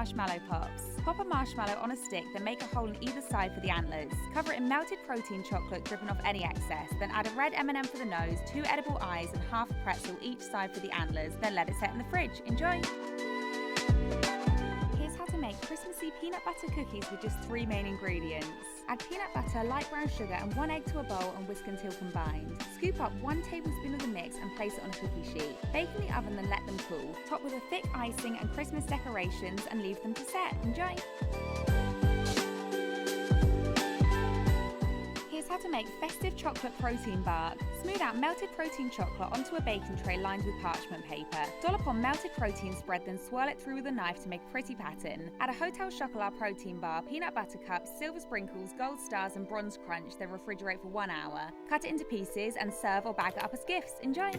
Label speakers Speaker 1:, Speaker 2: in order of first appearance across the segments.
Speaker 1: marshmallow pops. Pop a marshmallow on a stick, then make a hole on either side for the antlers. Cover it in melted protein chocolate, dripping off any excess. Then add a red M&M for the nose, 2 edible eyes, and half a pretzel each side for the antlers. Then let it set in the fridge. Enjoy! Here's how to make Christmassy peanut butter cookies with just 3 main ingredients. Add peanut butter, light brown sugar, and 1 egg to a bowl and whisk until combined. Scoop up 1 tablespoon of the mix and place it on a cookie sheet. Bake in the oven, then let them cool. Top with a thick icing and Christmas decorations and leave them to set. Enjoy! Here's how to make Festive chocolate protein bark. Smooth out melted protein chocolate onto a baking tray lined with parchment paper. Dollop on melted protein spread, then swirl it through with a knife to make a pretty pattern. Add a Hotel Chocolat protein bar, peanut butter cups, silver sprinkles, gold stars, and bronze crunch, then refrigerate for 1 hour. Cut it into pieces and serve or bag it up as gifts. Enjoy!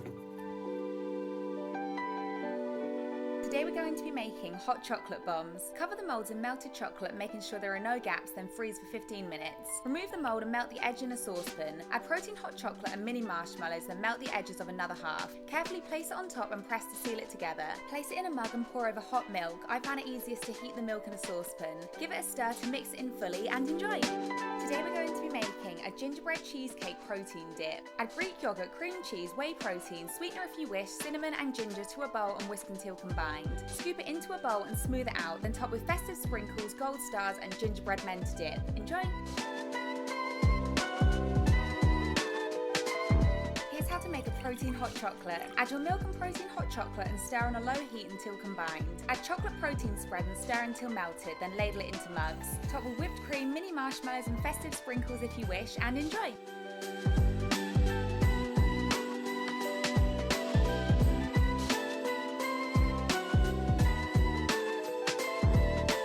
Speaker 1: Today we're going to be making hot chocolate bombs. Cover the molds in melted chocolate, making sure there are no gaps, then freeze for 15 minutes. Remove the mold and melt the edge in a saucepan. Add protein hot chocolate and mini marshmallows, then melt the edges of another half. Carefully place it on top and press to seal it together. Place it in a mug and pour over hot milk. I found it easiest to heat the milk in a saucepan. Give it a stir to mix it in fully and enjoy! Today we're going to be making a gingerbread cheesecake protein dip. Add Greek yogurt, cream cheese, whey protein, sweetener if you wish, cinnamon and ginger to a bowl and whisk until combined. Scoop it into a bowl and smooth it out, then top with Festive sprinkles, gold stars, and Gingerbread Men to dip. Enjoy! Here's how to make a protein hot chocolate. Add your milk and protein hot chocolate and stir on a low heat until combined. Add chocolate protein spread and stir until melted, then ladle it into mugs. Top with whipped cream, mini marshmallows, and Festive sprinkles if you wish, and enjoy!